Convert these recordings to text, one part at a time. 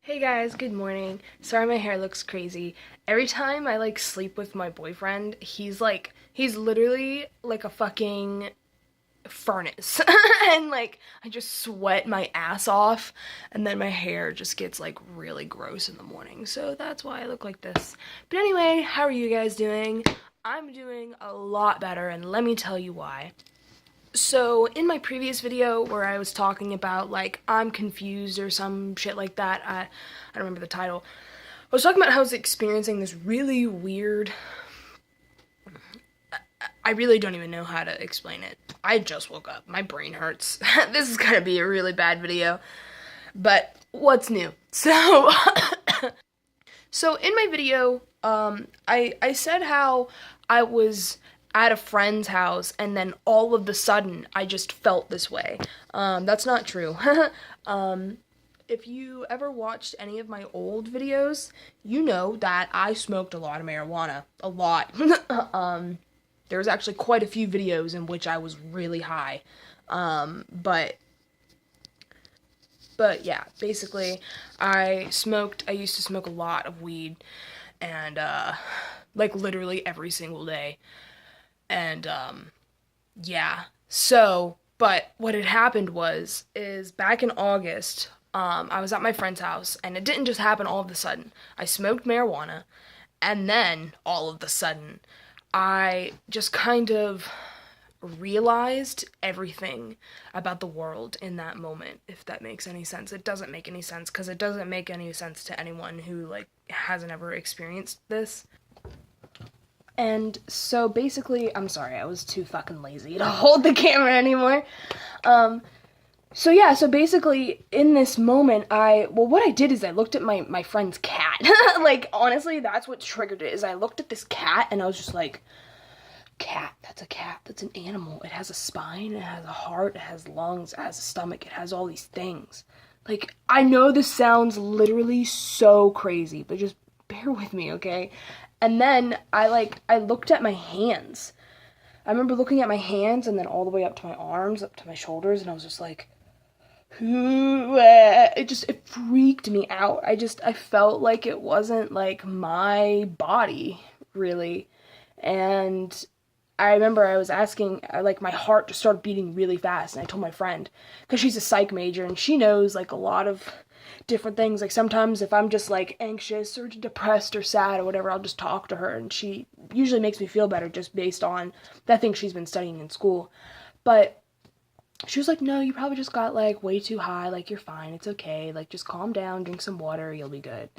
Hey guys, good morning. Sorry my hair looks crazy. Every time I sleep with my boyfriend, he's literally like a fucking furnace. And I just sweat my ass off and then my hair just gets really gross in the morning. So that's why I look like this. But anyway, how are you guys doing? I'm doing a lot better and let me tell you why. So, in my previous video where I was talking about, I'm confused or some shit like that, I don't remember the title. I was talking about how I was experiencing this really weird. I really don't even know how to explain it. I just woke up. My brain hurts. This is gonna be a really bad video. But what's new? So in my video, I said how I was at a friend's house and then all of the sudden I just felt this way. That's not true. If you ever watched any of my old videos, you know that I smoked a lot of marijuana. A lot. There was actually quite a few videos in which I was really high. But yeah, basically, I used to smoke a lot of weed, and, literally every single day. And, yeah. So, but what had happened is back in August, I was at my friend's house, and it didn't just happen all of a sudden. I smoked marijuana, and then, all of a sudden, I just kind of realized everything about the world in that moment, if that makes any sense. It doesn't make any sense, because it doesn't make any sense to anyone who, hasn't ever experienced this. And so basically, I'm sorry, I was too fucking lazy to hold the camera anymore. So yeah, so basically, in this moment, what I did is I looked at my friend's cat. Honestly, that's what triggered it, is I looked at this cat, and I was just like, cat, that's an animal. It has a spine, it has a heart, it has lungs, it has a stomach, it has all these things. I know this sounds literally so crazy, but just bear with me, okay? And then I looked at my hands. I remember looking at my hands and then all the way up to my arms, up to my shoulders, and I was just like, it freaked me out. I felt like it wasn't my body, really. And I remember I was asking, my heart just started beating really fast, and I told my friend, because she's a psych major, and she knows, a lot of different things. Sometimes if I'm just, anxious or depressed or sad or whatever, I'll just talk to her, and she usually makes me feel better just based on the things she's been studying in school. But she was like, no, you probably just got, way too high, you're fine, it's okay, just calm down, drink some water, you'll be good.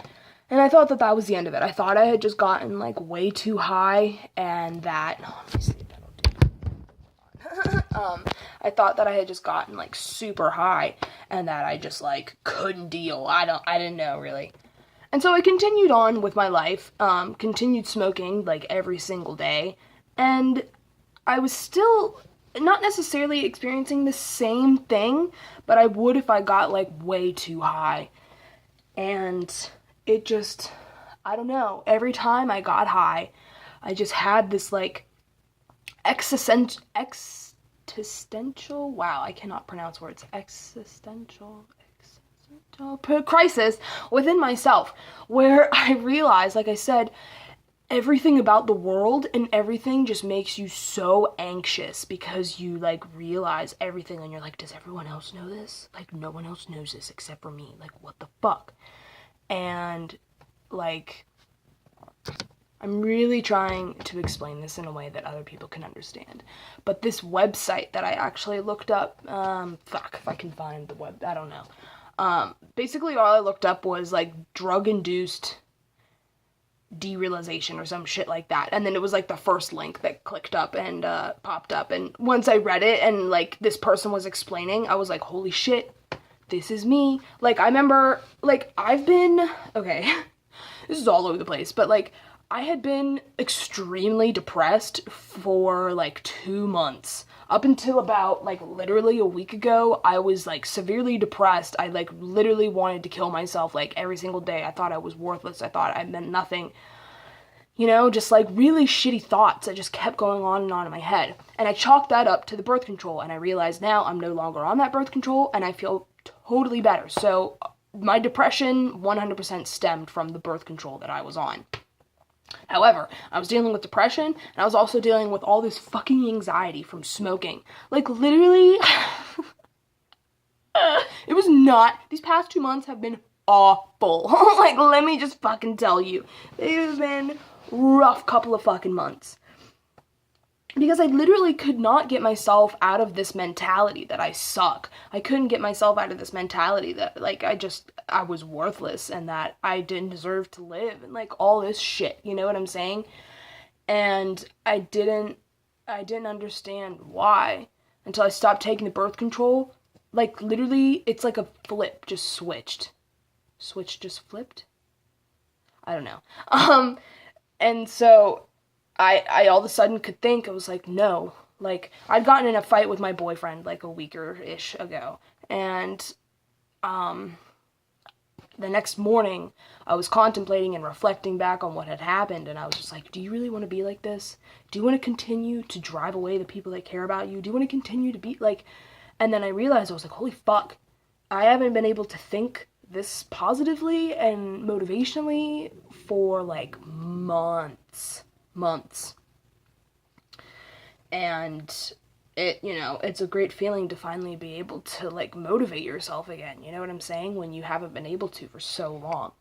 And I thought that was the end of it. I thought I had just gotten, way too high, and that, oh, let me see if that'll do. I thought that I had just gotten, super high, and that I just, couldn't deal. I didn't know, really. And so I continued on with my life, continued smoking, every single day, and I was still not necessarily experiencing the same thing, but I would if I got, way too high. And it just, I don't know, every time I got high, I just had this, existential, wow, I cannot pronounce words, existential crisis within myself, where I realized, like I said, everything about the world and everything just makes you so anxious, because you, realize everything, and you're like, does everyone else know this? No one else knows this except for me. What the fuck? And, I'm really trying to explain this in a way that other people can understand. But this website that I actually looked up, fuck, if I can find the web, I don't know. Basically all I looked up was, drug-induced derealization or some shit like that. And then it was, the first link that clicked up and, popped up. And once I read it and, this person was explaining, I was like, holy shit, this is me. I remember, I've been, okay, this is all over the place, but, I had been extremely depressed for, 2 months. Up until about, literally a week ago, I was, severely depressed. I, literally wanted to kill myself, every single day. I thought I was worthless. I thought I meant nothing. You know, just, really shitty thoughts that just kept going on and on in my head. And I chalked that up to the birth control, and I realized now I'm no longer on that birth control, and I feel totally better. So, my depression 100% stemmed from the birth control that I was on. However, I was dealing with depression, and I was also dealing with all this fucking anxiety from smoking. Like, literally, it was not, these past 2 months have been awful. Like, let me just fucking tell you. They have been rough couple of fucking months. Because I literally could not get myself out of this mentality that I suck. I couldn't get myself out of this mentality that, like, I was worthless and that I didn't deserve to live and, like, all this shit, you know what I'm saying? And I didn't understand why until I stopped taking the birth control. Like, literally, it's like a flip just switched. Switch just flipped? I don't know. And so I all of a sudden could think, I was like, no. Like, I'd gotten in a fight with my boyfriend, like, a week-ish ago. And, the next morning, I was contemplating and reflecting back on what had happened, and I was just like, do you really want to be like this? Do you want to continue to drive away the people that care about you? Do you want to continue to be, like... And then I realized, I was like, holy fuck, I haven't been able to think this positively and motivationally for, like, months. And it, you know, it's a great feeling to finally be able to, like, motivate yourself again, you know what I'm saying, when you haven't been able to for so long.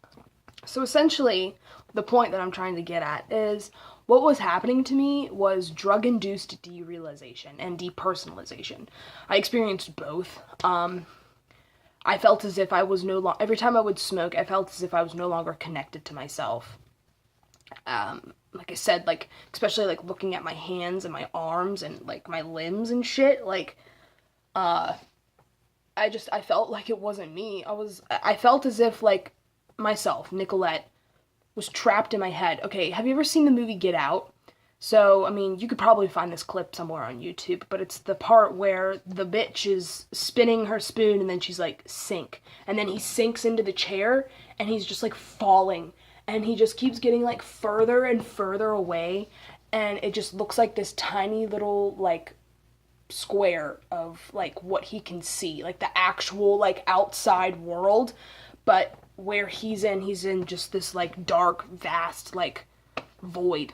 So essentially, the point that I'm trying to get at is, what was happening to me was drug-induced derealization and depersonalization. I experienced both. I felt as if I was every time I would smoke, I felt as if I was no longer connected to myself. Like I said, like, especially, like, looking at my hands and my arms and, like, my limbs and shit, like, I felt like it wasn't me. I felt as if, like, myself, Nicolette, was trapped in my head. Okay, have you ever seen the movie Get Out? So, I mean, you could probably find this clip somewhere on YouTube, but it's the part where the bitch is spinning her spoon and then she's like, sink. And then he sinks into the chair and he's just, like, falling. And he just keeps getting, like, further and further away, and it just looks like this tiny little, like, square of, like, what he can see, like, the actual, like, outside world, but where he's in just this, like, dark, vast, like, void,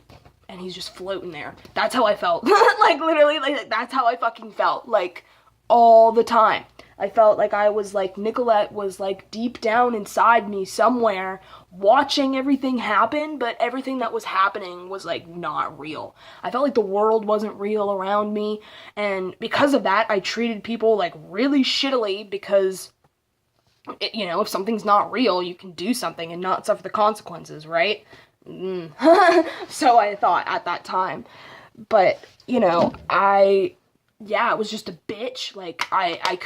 and he's just floating there. That's how I felt. Like, literally, like, that's how I fucking felt, like, all the time. I felt like I was, like, Nicolette was, like, deep down inside me somewhere, watching everything happen, but everything that was happening was, like, not real. I felt like the world wasn't real around me, and because of that, I treated people, like, really shittily, because, you know, if something's not real, you can do something and not suffer the consequences, right? So I thought at that time. But, you know, it was just a bitch. Like, I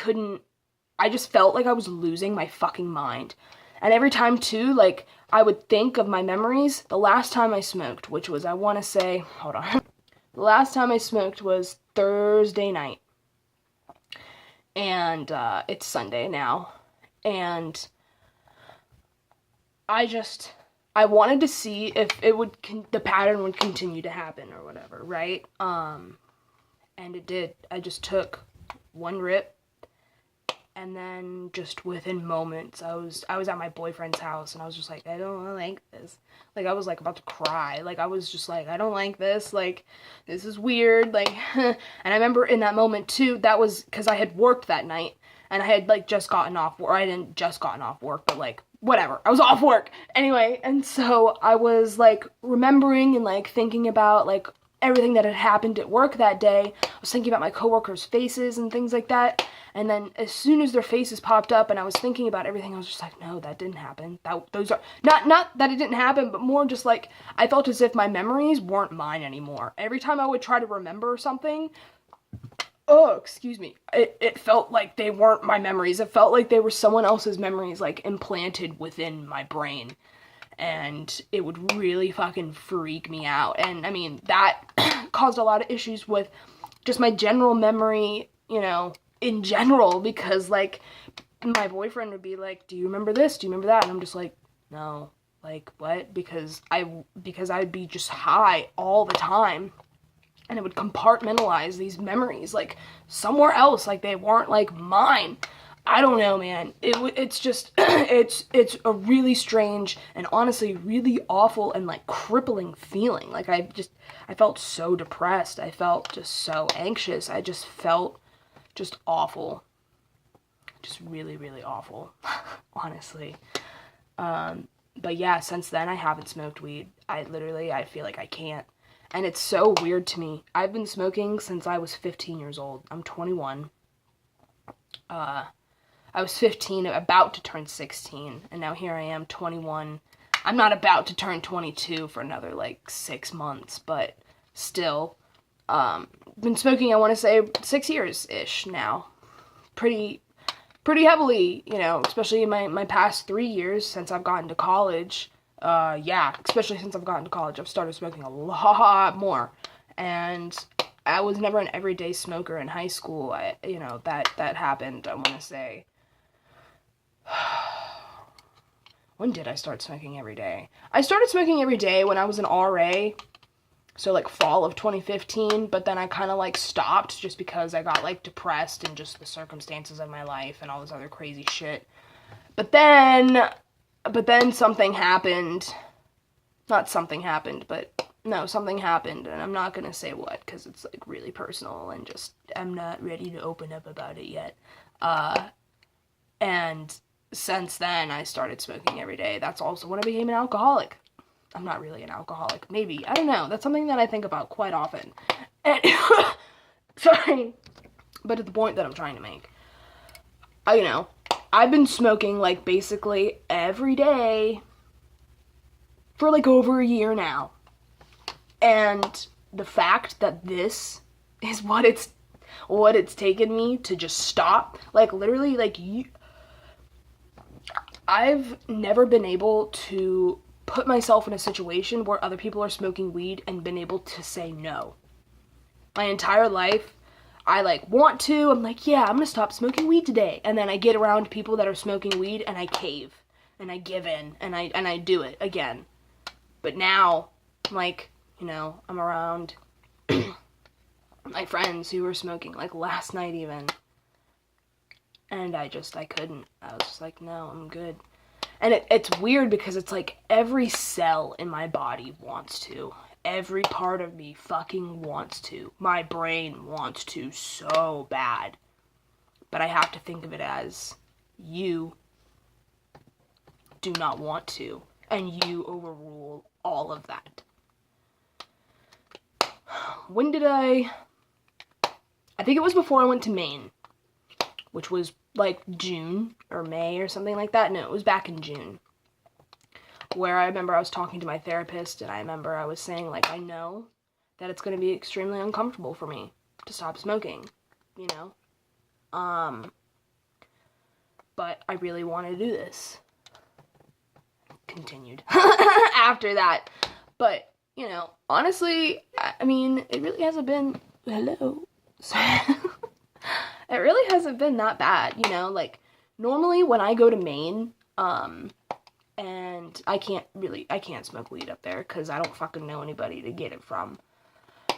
just felt like I was losing my fucking mind. And every time, too, like, I would think of my memories. The last time I smoked, which was, I want to say, hold on. The last time I smoked was Thursday night. And, it's Sunday now. And I wanted to see if the pattern would continue to happen or whatever, right? And it did. I just took one rip, and then just within moments, I was at my boyfriend's house, and I was just like, I don't like this. Like, I was, like, about to cry. Like, I was just like, I don't like this. Like, this is weird. Like, and I remember in that moment, too, that was because I had worked that night, and I had, like, just gotten off work. I hadn't just gotten off work, but, like, whatever. I was off work. Anyway, and so I was, like, remembering and, like, thinking about, like, everything that had happened at work that day. I was thinking about my coworkers' faces and things like that. And then as soon as their faces popped up and I was thinking about everything, I was just like, no, that didn't happen. Those are not that it didn't happen, but more just like I felt as if my memories weren't mine anymore. Every time I would try to remember something, it felt like they weren't my memories. It felt like they were someone else's memories, like, implanted within my brain. And it would really fucking freak me out. And, I mean, that caused a lot of issues with just my general memory, you know, in general. Because, like, my boyfriend would be like, do you remember this? Do you remember that? And I'm just like, no. Like, what? Because I'd be just high all the time. And it would compartmentalize these memories, like, somewhere else. Like, they weren't, like, mine. I don't know, man. It's just it's a really strange and honestly really awful and like crippling feeling. Like I felt so depressed. I felt just so anxious. I just felt just awful. Just really, really awful, honestly. But yeah, since then I haven't smoked weed. I feel like I can't. And it's so weird to me. I've been smoking since I was 15 years old. I'm 21. I was 15, about to turn 16, and now here I am, 21. I'm not about to turn 22 for another, like, 6 months, but still. Been smoking, I want to say, 6 years-ish now. Pretty heavily, you know, especially in my past 3 years since I've gotten to college. Yeah, especially since I've gotten to college, I've started smoking a lot more. And I was never an everyday smoker in high school. That happened, I want to say. When did I start smoking every day? I started smoking every day when I was an RA, so like fall of 2015, but then I kind of like stopped just because I got like depressed and just the circumstances of my life and all this other crazy shit. But then something happened. Not something happened, but no, something happened, and I'm not gonna say what, because it's like really personal and just I'm not ready to open up about it yet. And since then, I started smoking every day. That's also when I became an alcoholic. I'm not really an alcoholic. Maybe. I don't know. That's something that I think about quite often. And sorry. But at the point that I'm trying to make, I've been smoking, like, basically every day for, like, over a year now. And the fact that this is what it's taken me to just stop, like, literally, like, I've never been able to put myself in a situation where other people are smoking weed and been able to say no. My entire life, I like want to, I'm like, yeah, I'm gonna stop smoking weed today. And then I get around people that are smoking weed and I cave and I give in and I do it again. But now, like, I'm around my friends who were smoking, like last night even. And I couldn't. I was just like, no, I'm good. And it's weird because it's like every cell in my body wants to. Every part of me fucking wants to. My brain wants to so bad. But I have to think of it as you do not want to. And you overrule all of that. When did I think it was before I went to Maine. Which was like June or May or something like that. No, it was back in June. Where I remember I was talking to my therapist and I remember I was saying, like, I know that it's going to be extremely uncomfortable for me to stop smoking, but I really want to do this. Continued after that. But, honestly, I mean, it really hasn't been, hello. It really hasn't been that bad, like, normally when I go to Maine, and I can't smoke weed up there, because I don't fucking know anybody to get it from,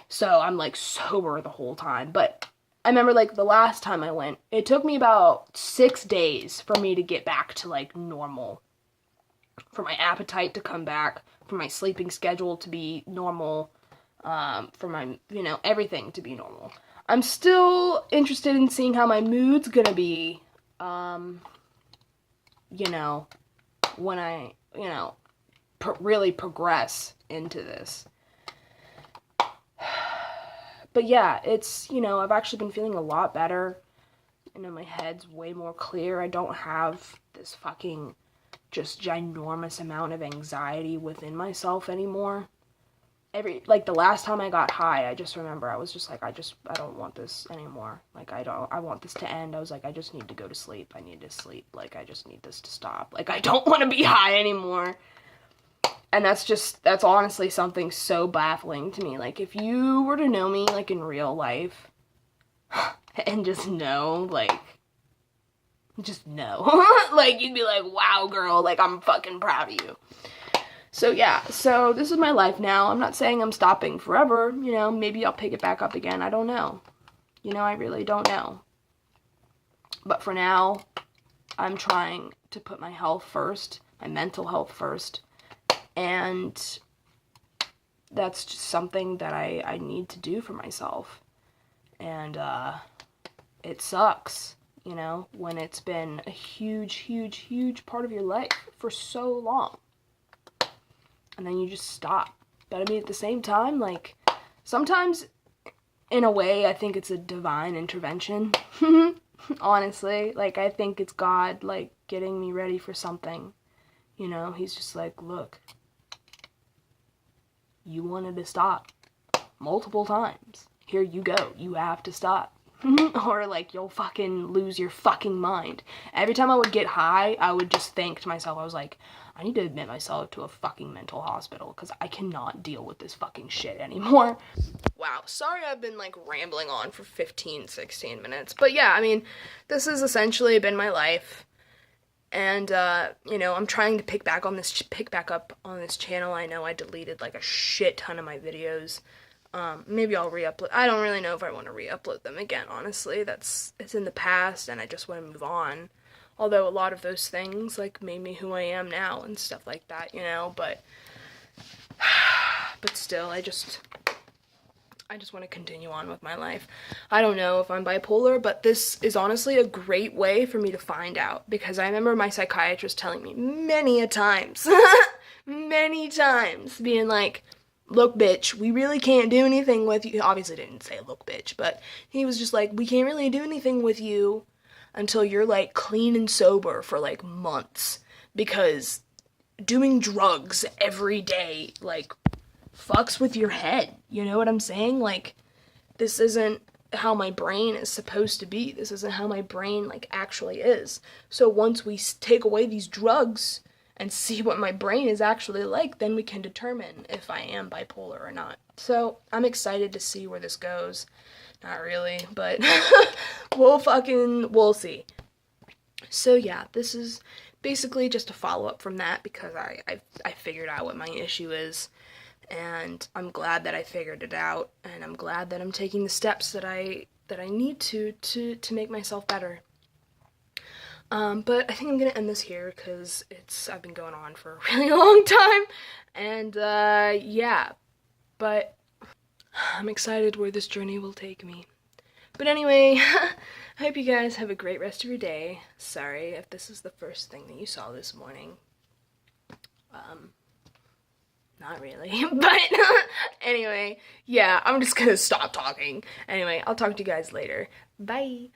so I'm, like, sober the whole time, but I remember, like, the last time I went, it took me about 6 days for me to get back to, like, normal, for my appetite to come back, for my sleeping schedule to be normal, for my, everything to be normal. I'm still interested in seeing how my mood's gonna be, when I, really progress into this. But yeah, it's, I've actually been feeling a lot better. My head's way more clear. I don't have this fucking just ginormous amount of anxiety within myself anymore. The last time I got high, I just remember I was just like, I don't want this anymore. Like, I want this to end. I was like, I just need to go to sleep. I need to sleep. Like, I just need this to stop. Like, I don't want to be high anymore. And that's honestly something so baffling to me. Like, if you were to know me, like, in real life, and just know, like, like, you'd be like, wow, girl, like, I'm fucking proud of you. So yeah, so this is my life now. I'm not saying I'm stopping forever, maybe I'll pick it back up again. I don't know. I really don't know. But for now, I'm trying to put my health first, my mental health first, and that's just something that I need to do for myself. And it sucks, you know, when it's been a huge, huge, huge part of your life for so long. And then you just stop. But I mean, at the same time, like, sometimes, in a way, I think it's a divine intervention. Honestly, like, I think it's God, like, getting me ready for something. You know, he's just like, look, you wanted to stop multiple times. Here you go. You have to stop. Or, like, you'll fucking lose your fucking mind. Every time I would get high, I would just think to myself, I was like, I need to admit myself to a fucking mental hospital because I cannot deal with this fucking shit anymore. Wow, sorry I've been, like, rambling on for 15, 16 minutes. But yeah, I mean, this has essentially been my life. And, you know, I'm trying to pick back up on this channel. I know I deleted, like, a shit ton of my videos. Maybe I'll re-upload. I don't really know if I want to re-upload them again, honestly. It's in the past, and I just want to move on. Although a lot of those things, like, made me who I am now and stuff like that, you know, but still, I just want to continue on with my life. I don't know if I'm bipolar, but this is honestly a great way for me to find out, because I remember my psychiatrist telling me many a times, many times, being like, look, bitch, we really can't do anything with you. He obviously didn't say look, bitch, but he was just like, we can't really do anything with you until you're, like, clean and sober for, like, months, because doing drugs every day, like, fucks with your head, you know what I'm saying? Like, this isn't how my brain is supposed to be. This isn't how my brain, like, actually is. So once we take away these drugs and see what my brain is actually like, then we can determine if I am bipolar or not. So I'm excited to see where this goes. Not really, but we'll see. So yeah, this is basically just a follow-up from that, because I figured out what my issue is, and I'm glad that I figured it out, and I'm glad that I'm taking the steps that I need to make myself better. But I think I'm gonna end this here, because I've been going on for a really long time, and yeah, but I'm excited where this journey will take me. But anyway, I hope you guys have a great rest of your day. Sorry if this is the first thing that you saw this morning. Not really, but anyway, yeah, I'm just gonna stop talking. Anyway, I'll talk to you guys later. Bye!